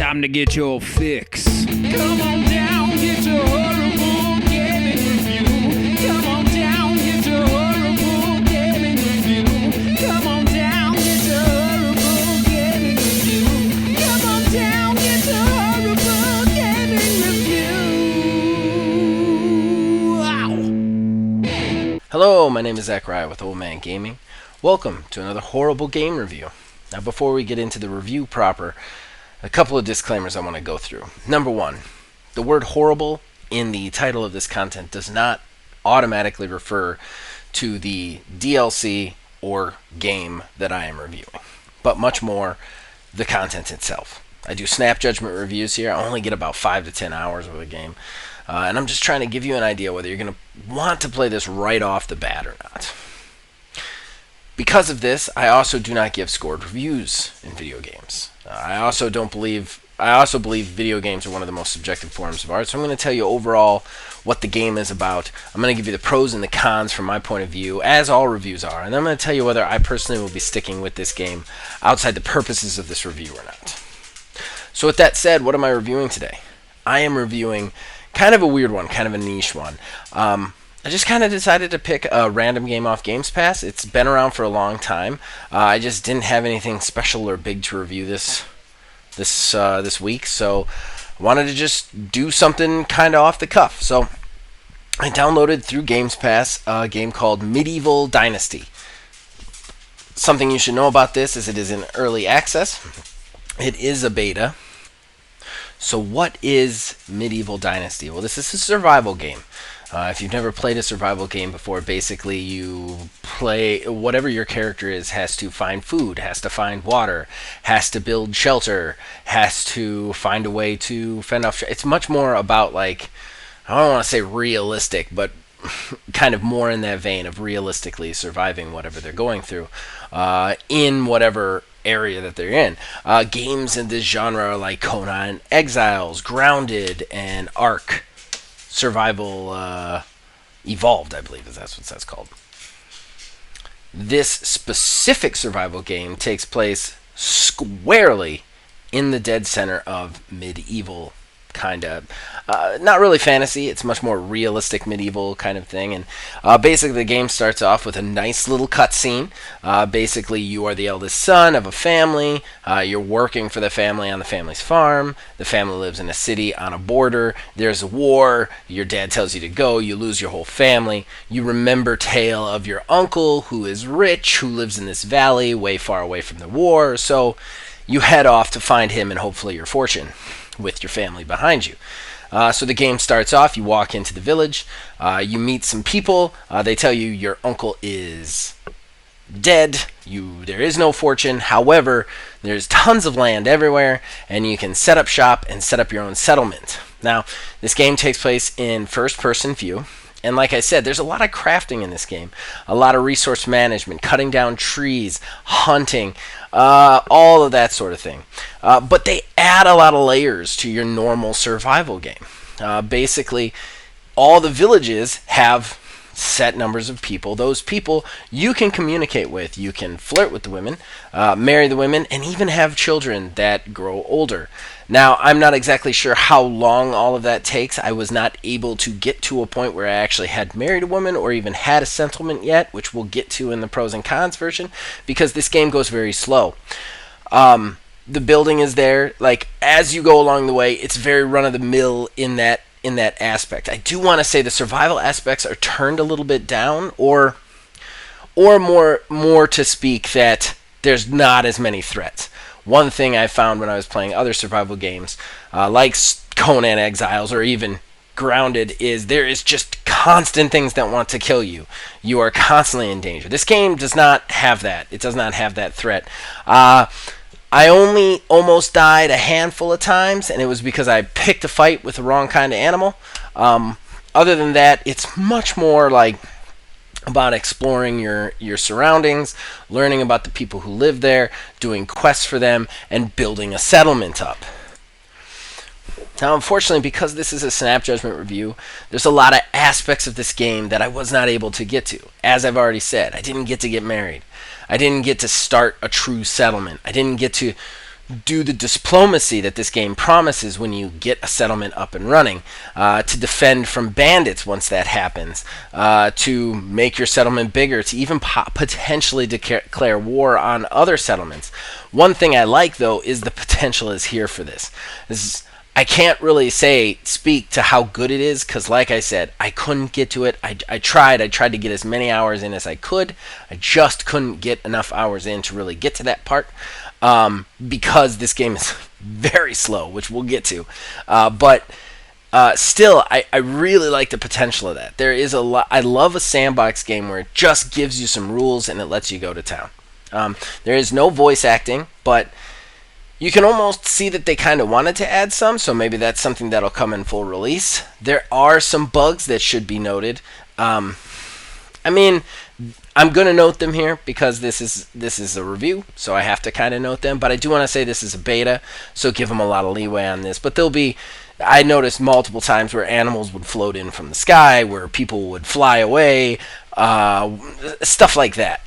time to get your fix. Come on down, get your horrible gaming review. Come on down, get your horrible gaming review. Come on down, get your horrible gaming review. Come on down, get your horrible gaming review. Wow. Hello, my name is Zachariah with Old Man Gaming. Welcome to another horrible game review. Now, before we get into the review proper, a couple of disclaimers I want to go through. Number one, the word horrible in the title of this content does not automatically refer to the DLC or game that I am reviewing, but much more the content itself. I do snap judgment reviews here. I only get about 5 to 10 hours of a game, and I'm just trying to give you an idea whether you're going to want to play this right off the bat or not. Because of this, I also do not give scored reviews in video games. I also believe video games are one of the most subjective forms of art, so I'm going to tell you overall what the game is about. I'm going to give you the pros and the cons from my point of view, as all reviews are, and then I'm going to tell you whether I personally will be sticking with this game outside the purposes of this review or not. So with that said, what am I reviewing today? I am reviewing kind of a weird one, kind of a niche one. I just kind of decided to pick a random game off Games Pass. It's been around for a long time. I just didn't have anything special or big to review this week, so I wanted to just do something kind of off the cuff. So I downloaded through Games Pass a game called Medieval Dynasty. Something you should know about this is it is in early access. It is a beta. So what is Medieval Dynasty? Well, this is a survival game. If you've never played a survival game before, basically you play whatever your character is has to find food, has to find water, has to build shelter, has to find a way to fend off. It's much more about, like, I don't want to say realistic, but kind of more in that vein of realistically surviving whatever they're going through in whatever area that they're in. Games in this genre are like Conan Exiles, Grounded, and Ark. Survival Evolved, I believe that's what that's called. This specific survival game takes place squarely in the dead center of medieval kind of, not really fantasy, it's much more realistic medieval kind of thing. And basically the game starts off with a nice little cutscene. Basically you are the eldest son of a family. You're working for the family on the family's farm. The family lives in a city on a border. There's a war. Your dad tells you to go. You lose your whole family. You remember tale of your uncle who is rich, who lives in this valley way far away from the war. So you head off to find him and hopefully your fortune with your family behind you. So the game starts off, you walk into the village, you meet some people, they tell you your uncle is dead, there is no fortune, however, there's tons of land everywhere, and you can set up shop and set up your own settlement. Now, this game takes place in first-person view, and like I said, there's a lot of crafting in this game, a lot of resource management, cutting down trees, hunting, all of that sort of thing. But they add a lot of layers to your normal survival game. Basically, all the villages have set numbers of people. Those people you can communicate with. You can flirt with the women, marry the women, and even have children that grow older. Now, I'm not exactly sure how long all of that takes. I was not able to get to a point where I actually had married a woman or even had a settlement yet, which we'll get to in the pros and cons version, because this game goes very slow. The building is there. Like, as you go along the way, it's very run-of-the-mill in that aspect. I do want to say the survival aspects are turned a little bit down, or more to speak that there's not as many threats. One thing I found when I was playing other survival games, like Conan Exiles or even Grounded, is there is just constant things that want to kill you. You are constantly in danger. This game does not have that. It does not have that threat. I only almost died a handful of times, and it was because I picked a fight with the wrong kind of animal. Other than that, it's much more like about exploring your surroundings, learning about the people who live there, doing quests for them, and building a settlement up. Now, unfortunately, because this is a snap judgment review, there's a lot of aspects of this game that I was not able to get to. As I've already said, I didn't get to get married. I didn't get to start a true settlement. I didn't get to do the diplomacy that this game promises when you get a settlement up and running, to defend from bandits once that happens, to make your settlement bigger, to even potentially declare war on other settlements. One thing I like, though, is the potential is here for this. I can't really speak to how good it is, because like I said, I couldn't get to it. I tried to get as many hours in as I could. I just couldn't get enough hours in to really get to that part. Because this game is very slow, which we'll get to. But still, I really like the potential of that. There is a lot. I love a sandbox game where it just gives you some rules and it lets you go to town. There is no voice acting, but you can almost see that they kind of wanted to add some, so maybe that's something that'll come in full release. There are some bugs that should be noted. I'm going to note them here because this is a review, so I have to kind of note them. But I do want to say this is a beta, so give them a lot of leeway on this. But I noticed multiple times where animals would float in from the sky, where people would fly away, stuff like that.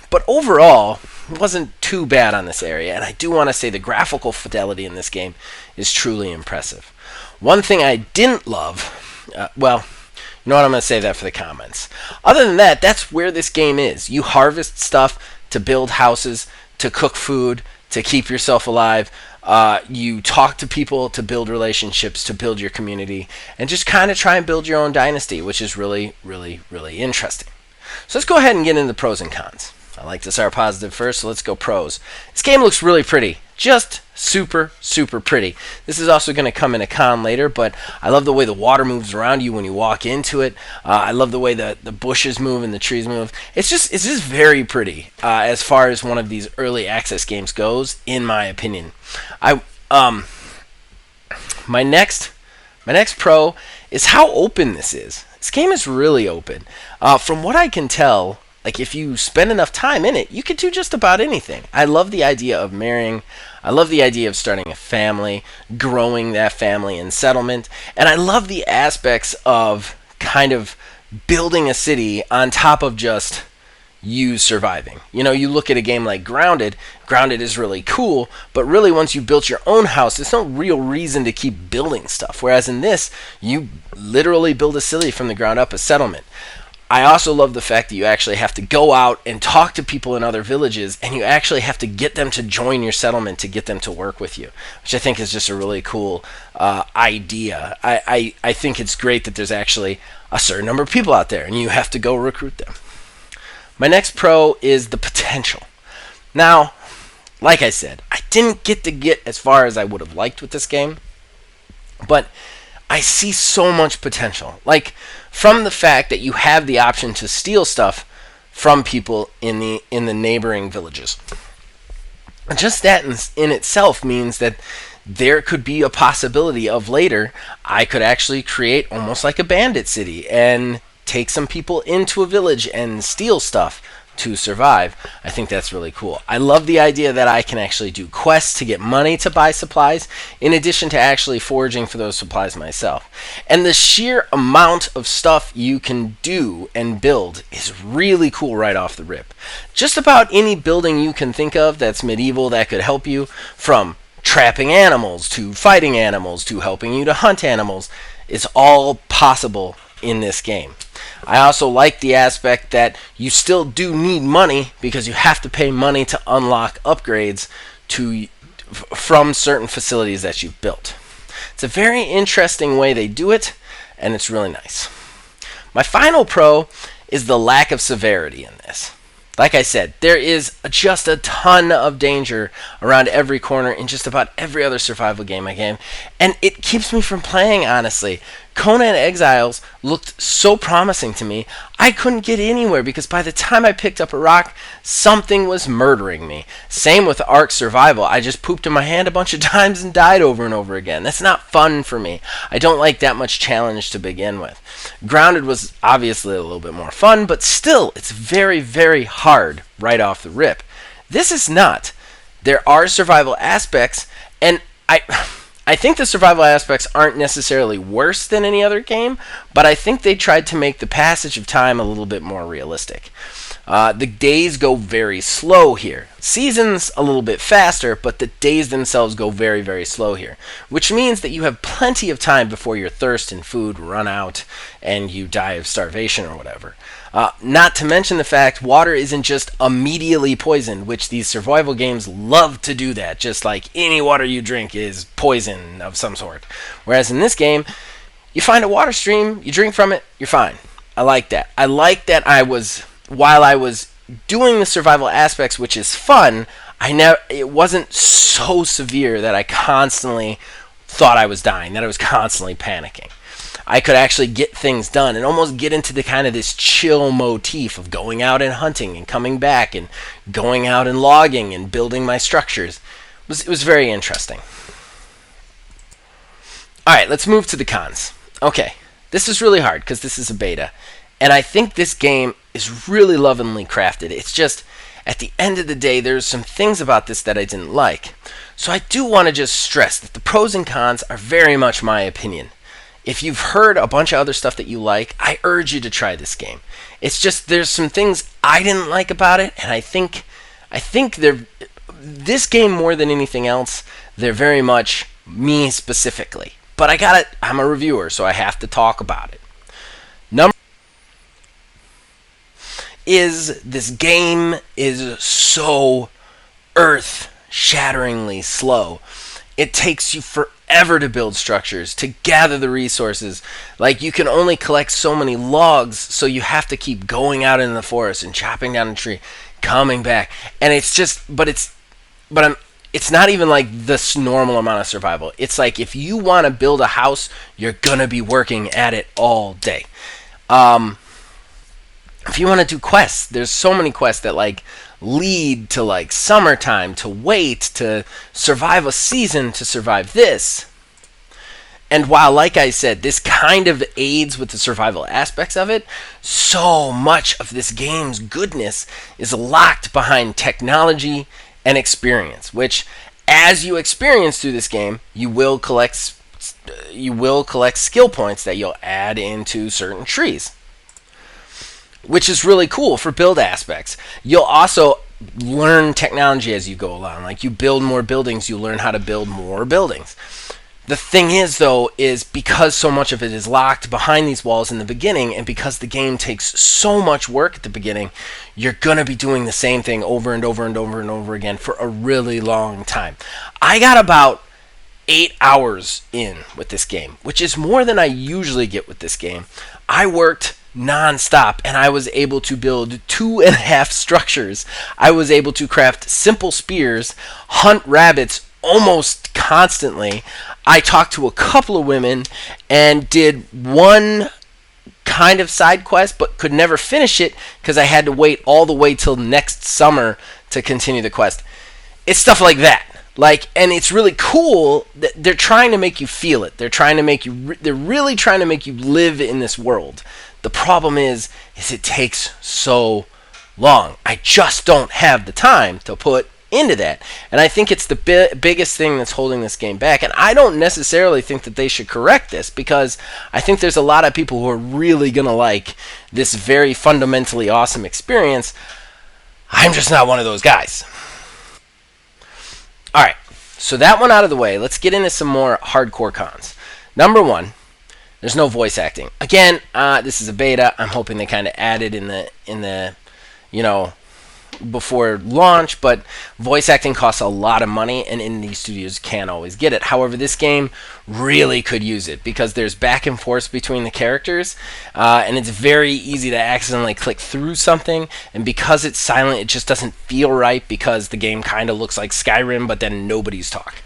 But overall, it wasn't too bad on this area, and I do want to say the graphical fidelity in this game is truly impressive. One thing I didn't love, you know what, I'm going to save that for the comments. Other than that, that's where this game is. You harvest stuff to build houses, to cook food, to keep yourself alive. You talk to people to build relationships, to build your community, and just kind of try and build your own dynasty, which is really, really, really interesting. So let's go ahead and get into the pros and cons. I like to start positive first, so let's go pros. This game looks really pretty. Just super, super pretty. This is also going to come in a con later, but I love the way the water moves around you when you walk into it. I love the way the bushes move and the trees move. It's just very pretty as far as one of these early access games goes, in my opinion. My next pro is how open this is. This game is really open. From what I can tell, like, if you spend enough time in it, you can do just about anything. I love the idea of marrying. I love the idea of starting a family, growing that family in settlement. And I love the aspects of kind of building a city on top of just you surviving. You know, you look at a game like Grounded. Grounded is really cool, but really once you built your own house, there's no real reason to keep building stuff. Whereas in this, you literally build a city from the ground up, a settlement. I also love the fact that you actually have to go out and talk to people in other villages, and you actually have to get them to join your settlement to get them to work with you, which I think is just a really cool idea. I think it's great that there's actually a certain number of people out there, and you have to go recruit them. My next pro is the potential. Now, like I said, I didn't get as far as I would have liked with this game, but I see so much potential. Like, from the fact that you have the option to steal stuff from people in the neighboring villages. Just that in itself means that there could be a possibility of later I could actually create almost like a bandit city and take some people into a village and steal stuff to survive. I think that's really cool. I love the idea that I can actually do quests to get money to buy supplies, in addition to actually foraging for those supplies myself. And the sheer amount of stuff you can do and build is really cool right off the rip. Just about any building you can think of that's medieval that could help you, from trapping animals to fighting animals to helping you to hunt animals, is all possible in this game. I also like the aspect that you still do need money, because you have to pay money to unlock upgrades from certain facilities that you've built. It's a very interesting way they do it, and it's really nice. My final pro is the lack of severity in this. Like I said, there is just a ton of danger around every corner in just about every other survival game I game, and it keeps me from playing, honestly. Conan Exiles looked so promising to me, I couldn't get anywhere because by the time I picked up a rock, something was murdering me. Same with Ark Survival. I just pooped in my hand a bunch of times and died over and over again. That's not fun for me. I don't like that much challenge to begin with. Grounded was obviously a little bit more fun, but still, it's very, very hard right off the rip. This is not. There are survival aspects, and I think the survival aspects aren't necessarily worse than any other game, but I think they tried to make the passage of time a little bit more realistic. The days go very slow here. Seasons a little bit faster, but the days themselves go very, very slow here, which means that you have plenty of time before your thirst and food run out and you die of starvation or whatever. Not to mention the fact water isn't just immediately poisoned, which these survival games love to do that, just like any water you drink is poison of some sort. Whereas in this game, you find a water stream, you drink from it, you're fine. I like that. I like that while I was doing the survival aspects, which is fun, it wasn't so severe that I constantly thought I was dying, that I was constantly panicking. I could actually get things done and almost get into the kind of this chill motif of going out and hunting and coming back and going out and logging and building my structures. It was very interesting. Alright, let's move to the cons. Okay, this is really hard because this is a beta. And I think this game is really lovingly crafted. It's just, at the end of the day, there's some things about this that I didn't like. So I do want to just stress that the pros and cons are very much my opinion. If you've heard a bunch of other stuff that you like, I urge you to try this game. It's just there's some things I didn't like about it, and I think this game more than anything else, they're very much me specifically. But I'm a reviewer, so I have to talk about it. This game is so earth-shatteringly slow. It takes you forever to build structures, to gather the resources. Like, you can only collect so many logs, so you have to keep going out in the forest and chopping down a tree, coming back. And it's not even like this normal amount of survival. It's like if you want to build a house, you're going to be working at it all day. If you want to do quests, there's so many quests that like lead to like summertime, to wait, to survive a season, to survive this. And while, like I said, this kind of aids with the survival aspects of it, so much of this game's goodness is locked behind technology and experience, which, as you experience through this game, you will collect skill points that you'll add into certain trees, which is really cool for build aspects. You'll also learn technology as you go along. Like, you build more buildings, you learn how to build more buildings. The thing is, though, is because so much of it is locked behind these walls in the beginning, and because the game takes so much work at the beginning, you're going to be doing the same thing over and over and over and over again for a really long time. I got about 8 hours in with this game, which is more than I usually get with this game. I worked non-stop, and I was able to build 2.5 structures. I was able to craft simple spears, hunt rabbits almost constantly. I talked to a couple of women and did one kind of side quest, but could never finish it because I had to wait all the way till next summer to continue the quest. It's stuff like that. And it's really cool that they're trying to make you feel it. They're really trying to make you live in this world. The problem is it takes so long. I just don't have the time to put into that. And I think it's the biggest thing that's holding this game back. And I don't necessarily think that they should correct this, because I think there's a lot of people who are really going to like this very fundamentally awesome experience. I'm just not one of those guys. Alright, so that one out of the way, let's get into some more hardcore cons. Number one, there's no voice acting. Again, this is a beta. I'm hoping they kind of added in the before launch, but voice acting costs a lot of money, and indie studios can't always get it. However, this game really could use it, because there's back and forth between the characters, and it's very easy to accidentally click through something, and because it's silent, it just doesn't feel right, because the game kind of looks like Skyrim, but then nobody's talking.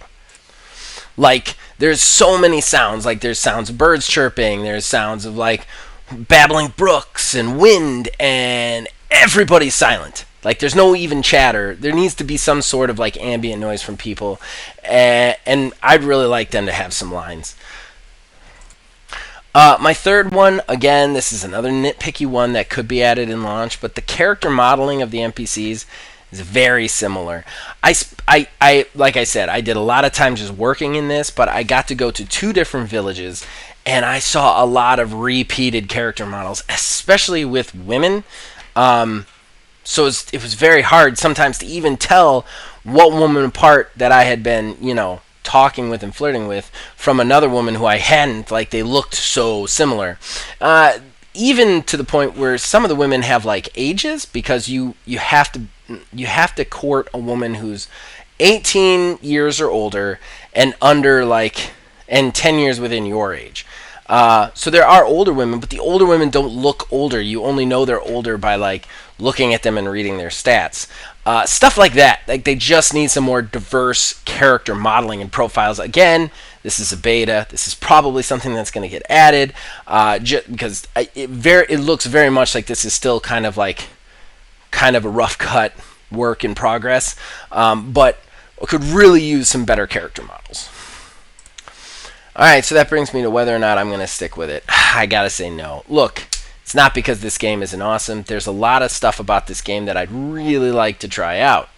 Like, there's so many sounds. Like, there's sounds of birds chirping, there's sounds of like babbling brooks and wind, and everybody's silent. Like, there's no even chatter. There needs to be some sort of like ambient noise from people, and I'd really like them to have some lines. My third one, again, this is another nitpicky one that could be added in launch, but the character modeling of the NPCs is very similar. I like I said, I did a lot of time just working in this, but I got to go to 2 different villages, and I saw a lot of repeated character models, especially with women. So it was very hard sometimes to even tell what woman apart that I had been, talking with and flirting with from another woman who I hadn't. Like, they looked so similar. Even to the point where some of the women have like ages, because you have to court a woman who's 18 years or older and under and 10 years within your age. So there are older women, but the older women don't look older. You only know they're older by looking at them and reading their stats. Stuff like that. Like, they just need some more diverse character modeling and profiles. Again, this is a beta. This is probably something that's going to get added, because it looks very much like this is still kind of a rough cut work in progress, but could really use some better character models. Alright, so that brings me to whether or not I'm going to stick with it. I gotta say no. Look, it's not because this game isn't awesome. There's a lot of stuff about this game that I'd really like to try out.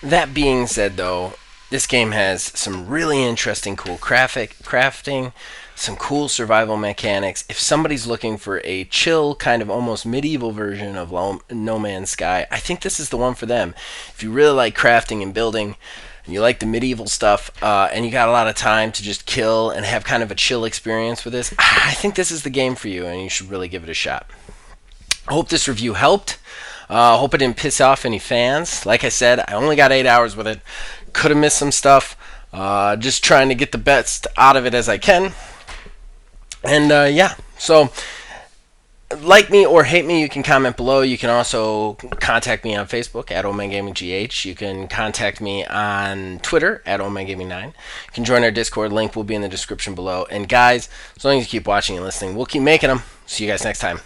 That being said, though, this game has some really interesting, cool crafting, some cool survival mechanics. If somebody's looking for a chill, kind of almost medieval version of No Man's Sky, I think this is the one for them. If you really like crafting and building, and you like the medieval stuff, and you got a lot of time to just kill and have kind of a chill experience with this, I think this is the game for you, and you should really give it a shot. I hope this review helped. Hope it didn't piss off any fans. Like I said, I only got 8 hours with it. Could have missed some stuff. Just trying to get the best out of it as I can. And yeah, so like me or hate me, you can comment below. You can also contact me on Facebook at OldManGamingGH. You can contact me on Twitter at OldManGaming9. You can join our Discord. Link will be in the description below. And guys, as long as you keep watching and listening, we'll keep making them. See you guys next time.